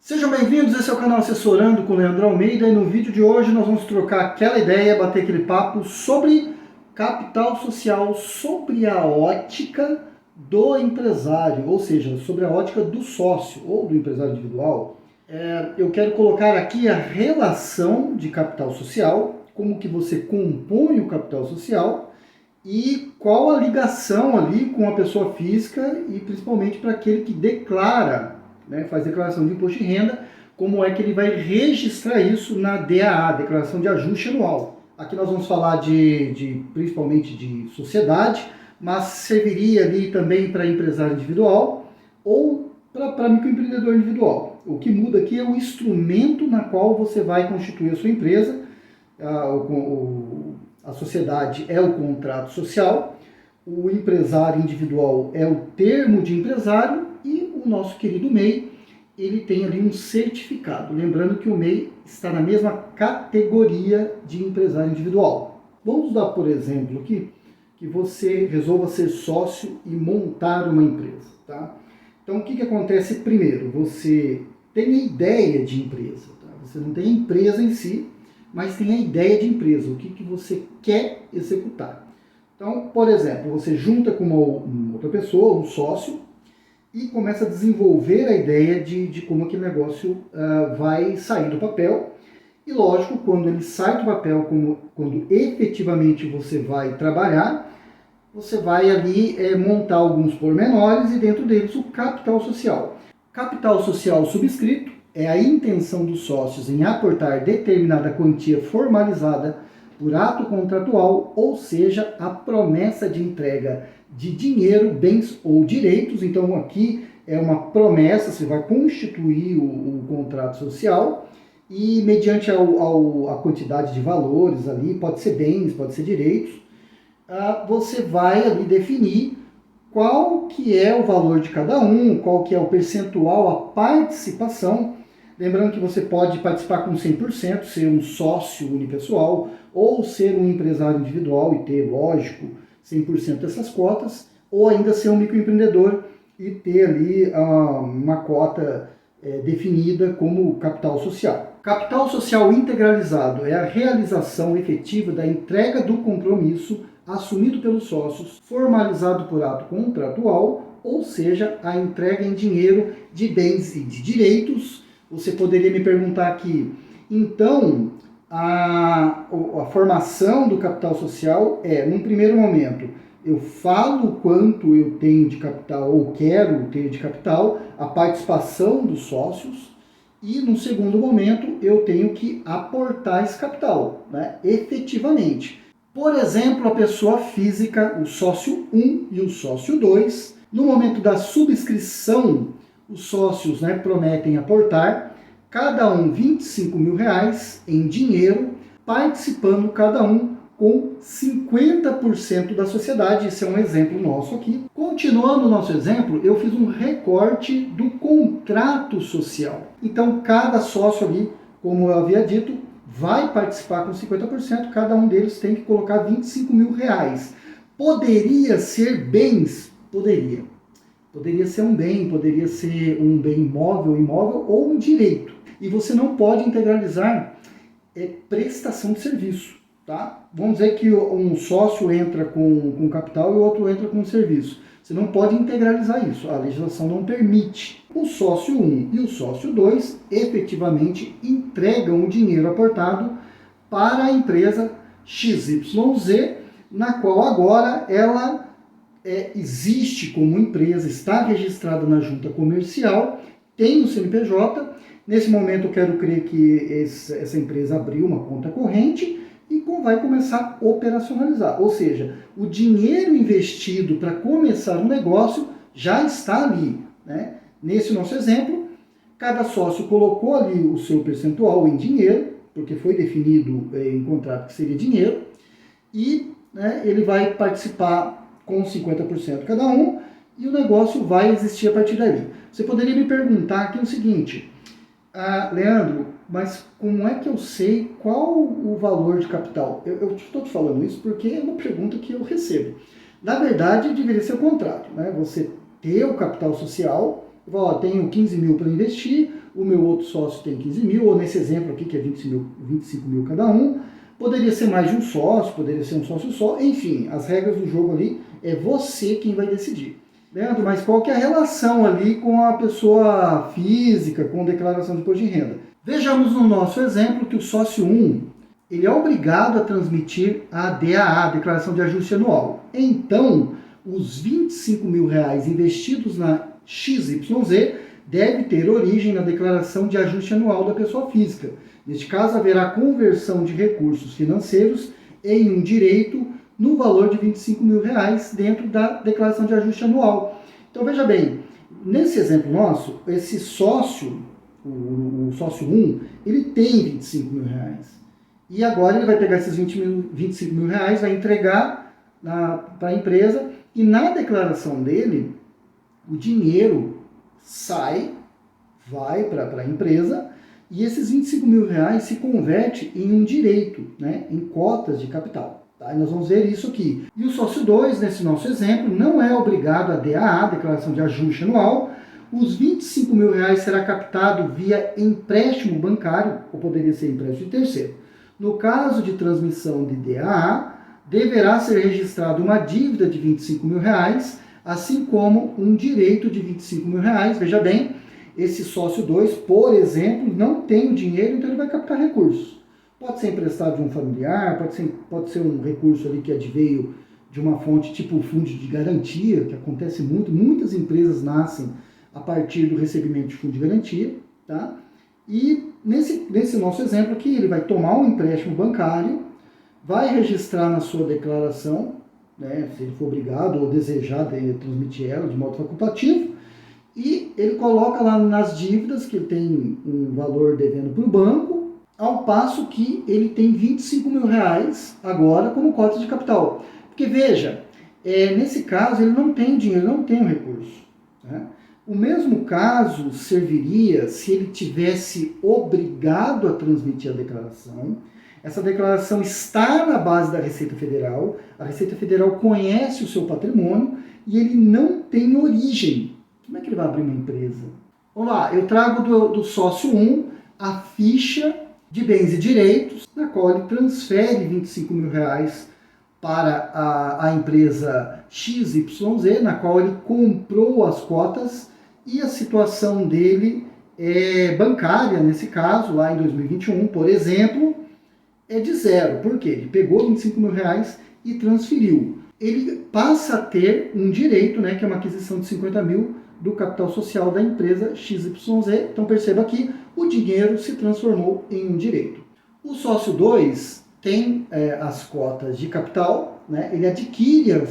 Sejam bem-vindos, esse é o canal Assessorando com Leandro Almeida e no vídeo de hoje nós vamos trocar aquela ideia, bater aquele papo sobre capital social, sobre a ótica do empresário, ou seja, sobre a ótica do sócio ou do empresário individual. Eu quero colocar aqui a relação de capital social, como que você compõe o capital social e qual a ligação ali com a pessoa física e principalmente para aquele que declara, faz declaração de imposto de renda, como é que ele vai registrar isso na DAA, Declaração de Ajuste Anual. Aqui nós vamos falar principalmente de sociedade, mas serviria ali também para empresário individual ou para microempreendedor individual. O que muda aqui é o instrumento na qual você vai constituir a sua empresa. A sociedade é o contrato social, o empresário individual é o termo de empresário e o nosso querido MEI, ele tem ali um certificado. Lembrando que o MEI está na mesma categoria de empresário individual. Vamos dar, por exemplo, aqui, que você resolva ser sócio e montar uma empresa. Tá? Então, o que acontece primeiro? Você tem a ideia de empresa. Tá? Você não tem a empresa em si, mas tem a ideia de empresa, o que você quer executar. Então, por exemplo, você junta com uma outra pessoa, um sócio, e começa a desenvolver a ideia de como aquele negócio vai sair do papel. E lógico, quando ele sai do papel, quando efetivamente você vai trabalhar, você vai ali montar alguns pormenores e dentro deles o capital social. Capital social subscrito é a intenção dos sócios em aportar determinada quantia formalizada por ato contratual, ou seja, a promessa de entrega de dinheiro, bens ou direitos. Então aqui é uma promessa, você vai constituir o contrato social e mediante a quantidade de valores ali, pode ser bens, pode ser direitos, você vai ali definir qual que é o valor de cada um, qual que é o percentual, a participação. Lembrando que você pode participar com 100%, ser um sócio unipessoal, ou ser um empresário individual e ter, lógico, 100% dessas cotas, ou ainda ser um microempreendedor e ter ali uma cota definida como capital social. Capital social integralizado é a realização efetiva da entrega do compromisso assumido pelos sócios, formalizado por ato contratual, ou seja, a entrega em dinheiro de bens e de direitos. Você poderia me perguntar aqui, então, a formação do capital social num primeiro momento, eu falo quanto eu tenho de capital ou quero ter de capital, a participação dos sócios, e num segundo momento eu tenho que aportar esse capital, efetivamente. Por exemplo, a pessoa física, o sócio 1 e o sócio 2, no momento da subscrição, os sócios prometem aportar cada um R$25 mil em dinheiro, participando cada um com 50% da sociedade. Esse é um exemplo nosso aqui. Continuando o nosso exemplo, eu fiz um recorte do contrato social. Então, cada sócio ali, como eu havia dito, vai participar com 50%, cada um deles tem que colocar R$25 mil. Poderia ser bens? Poderia. Poderia ser um bem, poderia ser um bem imóvel ou um direito. E você não pode integralizar prestação de serviço. Tá? Vamos dizer que um sócio entra com capital e o outro entra com serviço. Você não pode integralizar isso, a legislação não permite. O sócio 1 e o sócio 2 efetivamente entregam o dinheiro aportado para a empresa XYZ, na qual agora ela existe como empresa, está registrada na junta comercial, tem o CNPJ. Nesse momento eu quero crer que essa empresa abriu uma conta corrente e vai começar a operacionalizar. Ou seja, o dinheiro investido para começar um negócio já está ali. Nesse nosso exemplo, cada sócio colocou ali o seu percentual em dinheiro, porque foi definido em contrato que seria dinheiro, e ele vai participar com 50% cada um, e o negócio vai existir a partir dali. Você poderia me perguntar aqui o seguinte, Leandro, mas como é que eu sei qual o valor de capital? Eu estou te falando isso porque é uma pergunta que eu recebo. Na verdade, deveria ser o contrário. Você ter o capital social, tenho 15 mil para investir, o meu outro sócio tem 15 mil, ou nesse exemplo aqui que é 25 mil cada um, poderia ser mais de um sócio, poderia ser um sócio só, enfim, as regras do jogo ali é você quem vai decidir. Leandro, mas qual que é a relação ali com a pessoa física, com declaração de imposto de renda? Vejamos no nosso exemplo que o sócio 1, ele é obrigado a transmitir a DAA, Declaração de Ajuste Anual. Então, os 25 mil reais investidos na XYZ deve ter origem na declaração de ajuste anual da pessoa física. Neste caso, haverá conversão de recursos financeiros em um direito no valor de 25 mil reais dentro da declaração de ajuste anual. Então, veja bem, nesse exemplo nosso, esse sócio, o sócio 1, ele tem 25 mil reais. E agora ele vai pegar esses 25 mil reais, vai entregar para a empresa, e na declaração dele, o dinheiro vai para a empresa, e esses 25 mil reais se converte em um direito, né, em cotas de capital. Tá? E nós vamos ver isso aqui. E o sócio 2, nesse nosso exemplo, não é obrigado a DAA, Declaração de Ajuste Anual. Os 25 mil reais será captado via empréstimo bancário, ou poderia ser empréstimo de terceiro. No caso de transmissão de DAA, deverá ser registrada uma dívida de 25 mil reais, assim como um direito de 25 mil reais. Veja bem, esse sócio 2, por exemplo, não tem o dinheiro, então ele vai captar recursos. Pode ser emprestado de um familiar, pode ser um recurso ali que adveio de uma fonte tipo o fundo de garantia, que acontece muito, muitas empresas nascem a partir do recebimento de fundo de garantia, tá? E nesse nosso exemplo aqui, ele vai tomar um empréstimo bancário, vai registrar na sua declaração, né, se ele for obrigado ou desejar transmitir ela de modo facultativo, e ele coloca lá nas dívidas que ele tem um valor devendo para o banco, ao passo que ele tem 25 mil reais agora como cota de capital. Porque veja, nesse caso ele não tem dinheiro, não tem o recurso, né? O mesmo caso serviria se ele tivesse obrigado a transmitir a declaração. Essa declaração está na base da Receita Federal, a Receita Federal conhece o seu patrimônio e ele não tem origem. Como é que ele vai abrir uma empresa? Vamos lá, eu trago do sócio 1 a ficha de bens e direitos, na qual ele transfere 25 mil reais para a empresa XYZ, na qual ele comprou as cotas, e a situação dele bancária, nesse caso, lá em 2021, por exemplo, é de zero. Por quê? Ele pegou 25 mil reais e transferiu. Ele passa a ter um direito, né, que é uma aquisição de 50 mil do capital social da empresa XYZ. Então perceba que o dinheiro se transformou em um direito. O sócio 2 tem as cotas de capital, né, ele adquire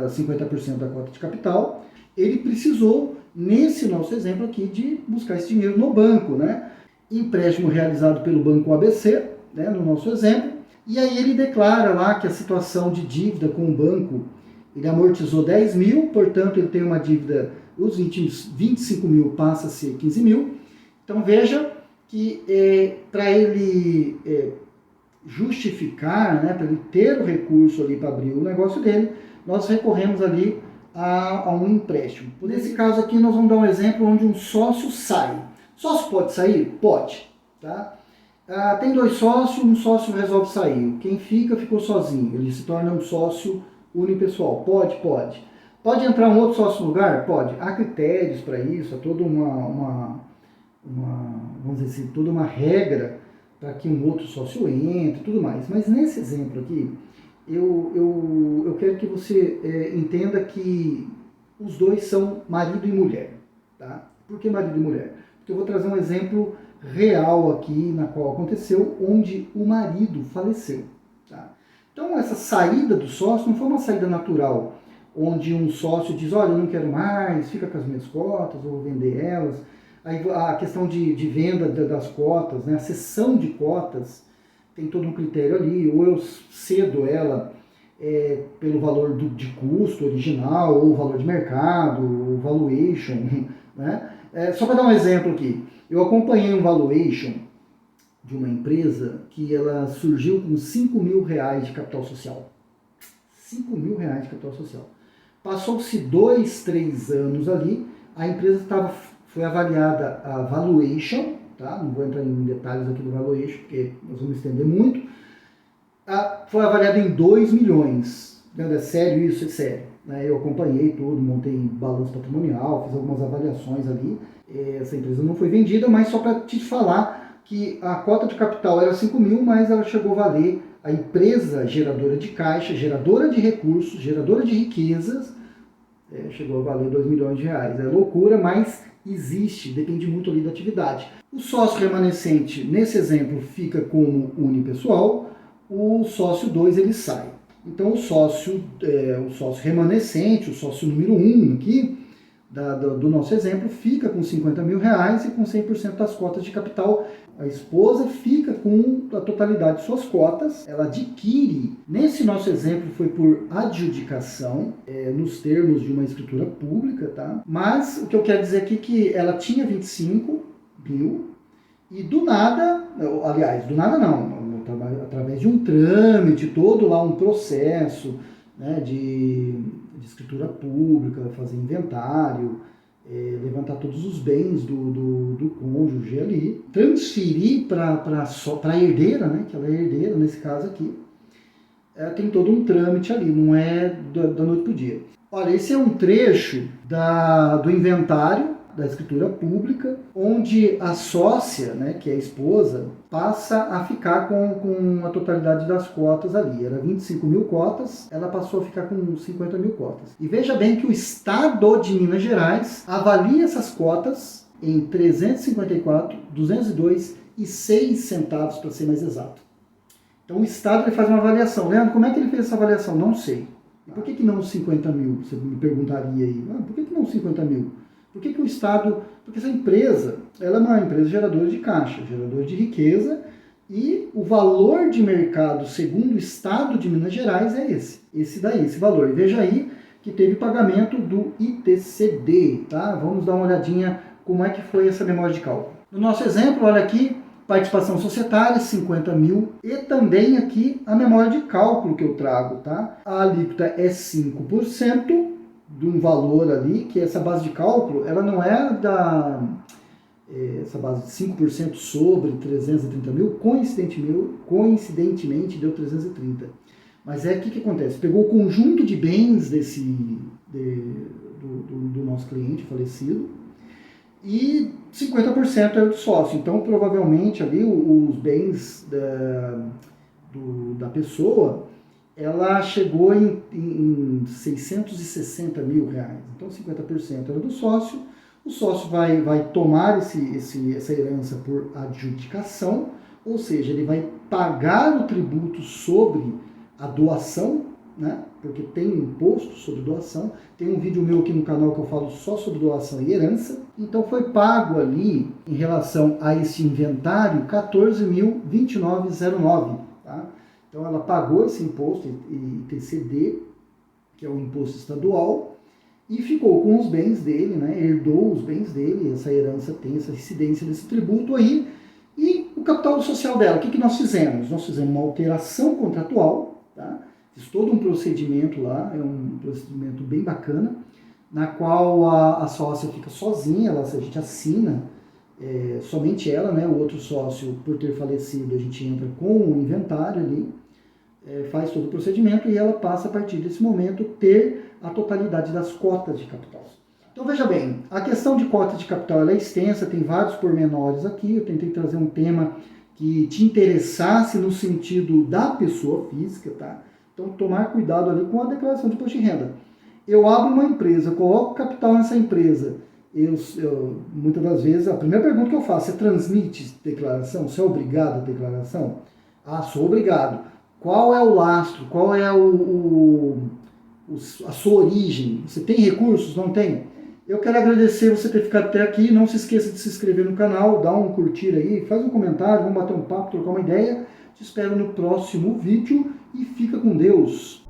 50% da cota de capital. Ele precisou, nesse nosso exemplo aqui, de buscar esse dinheiro no banco, né? Empréstimo realizado pelo Banco ABC, né, no nosso exemplo, e aí ele declara lá que a situação de dívida com o banco, ele amortizou 10 mil, portanto ele tem uma dívida, os 25 mil passa a ser 15 mil. Então veja que para ele justificar, né, para ele ter o recurso ali para abrir o negócio dele, nós recorremos ali a um empréstimo. Nesse caso aqui nós vamos dar um exemplo onde um sócio sai. Sócio pode sair? Pode. Tá? Tem dois sócios, um sócio resolve sair. Quem ficou sozinho. Ele se torna um sócio unipessoal. Pode? Pode. Pode entrar um outro sócio no lugar? Pode. Há critérios para isso, há toda vamos dizer assim, toda uma regra para que um outro sócio entre e tudo mais. Mas nesse exemplo aqui, eu quero que você entenda que os dois são marido e mulher. Tá? Por que marido e mulher? Porque eu vou trazer um exemplo real aqui, na qual aconteceu, onde o marido faleceu. Tá? Então essa saída do sócio não foi uma saída natural, onde um sócio diz, olha, eu não quero mais, fica com as minhas cotas, eu vou vender elas. Aí a questão de venda das cotas, né, a cessão de cotas, tem todo um critério ali, ou eu cedo ela pelo valor de custo original, ou valor de mercado, ou valuation, né? Só para dar um exemplo aqui, eu acompanhei um valuation de uma empresa que ela surgiu com 5 mil reais de capital social. 5 mil reais de capital social. Passou-se 2, 3 anos ali, a empresa estava foi avaliada a valuation, tá? Não vou entrar em detalhes aqui do valuation, porque nós vamos estender muito. Foi avaliada em 2 milhões. É sério isso? É sério. Eu acompanhei tudo, montei balanço patrimonial, fiz algumas avaliações ali. Essa empresa não foi vendida, mas só para te falar que a cota de capital era 5 mil, mas ela chegou a valer, a empresa geradora de caixa, geradora de recursos, geradora de riquezas, chegou a valer 2 milhões de reais. É loucura, mas existe, depende muito ali da atividade. O sócio remanescente, nesse exemplo, fica como unipessoal, o sócio 2 ele sai. Então o sócio remanescente, o sócio número 1 aqui, do nosso exemplo, fica com 50 mil reais e com 100% das cotas de capital. A esposa fica com a totalidade de suas cotas, ela adquire, nesse nosso exemplo foi por adjudicação, nos termos de uma escritura pública, tá? Mas o que eu quero dizer aqui é que ela tinha 25 mil e do nada não, através de um trâmite, todo lá um processo, né, de escritura pública, fazer inventário, levantar todos os bens do cônjuge ali, transferir para a herdeira, né, que ela é herdeira nesse caso aqui, tem todo um trâmite ali, não é da noite para o dia. Olha, esse é um trecho do inventário da escritura pública, onde a sócia, né, que é a esposa, passa a ficar com a totalidade das cotas ali. Era 25 mil cotas, ela passou a ficar com 50 mil cotas. E veja bem que o Estado de Minas Gerais avalia essas cotas em 354, 202 e 6 centavos, para ser mais exato. Então o Estado ele faz uma avaliação. Leandro, como é que ele fez essa avaliação? Não sei. E por que não 50 mil? Você me perguntaria aí. Por que não 50 mil? Por que o Estado... Porque essa empresa, ela é uma empresa geradora de caixa, geradora de riqueza, e o valor de mercado, segundo o Estado de Minas Gerais, é esse valor. E veja aí que teve pagamento do ITCD, tá? Vamos dar uma olhadinha como é que foi essa memória de cálculo. No nosso exemplo, olha aqui, participação societária, 50 mil, e também aqui a memória de cálculo que eu trago, tá? A alíquota é 5%, de um valor ali, que essa base de cálculo, ela não é essa base de 5% sobre 330 mil, coincidentemente deu 330. Mas o que acontece? Pegou o conjunto de bens do nosso cliente falecido e 50% era do sócio. Então, provavelmente ali os bens da pessoa, ela chegou em 660 mil reais. Então 50% era do sócio. O sócio vai tomar essa herança por adjudicação, ou seja, ele vai pagar o tributo sobre a doação, né? Porque tem imposto sobre doação. Tem um vídeo meu aqui no canal que eu falo só sobre doação e herança. Então foi pago ali, em relação a esse inventário, 14.029,09, tá? Então ela pagou esse imposto, ITCD, que é o imposto estadual, e ficou com os bens dele, né? Herdou os bens dele, essa herança tem essa incidência desse tributo aí. E o capital social dela, o que nós fizemos? Nós fizemos uma alteração contratual, tá? Fiz todo um procedimento lá, é um procedimento bem bacana, na qual a sócia fica sozinha, a gente assina, somente ela, né? O outro sócio, por ter falecido, a gente entra com o inventário ali, faz todo o procedimento e ela passa a partir desse momento ter a totalidade das cotas de capital. Então veja bem, a questão de cotas de capital ela é extensa, tem vários pormenores aqui, eu tentei trazer um tema que te interessasse no sentido da pessoa física, tá? Então tomar cuidado ali com a declaração de imposto de renda. Eu abro uma empresa, coloco capital nessa empresa, muitas das vezes a primeira pergunta que eu faço, você transmite declaração? Você é obrigado a declaração? Ah, sou obrigado. Qual é o lastro? Qual é a sua origem? Você tem recursos? Não tem? Eu quero agradecer você ter ficado até aqui. Não se esqueça de se inscrever no canal, dá um curtir aí, faz um comentário, vamos bater um papo, trocar uma ideia. Te espero no próximo vídeo e fica com Deus.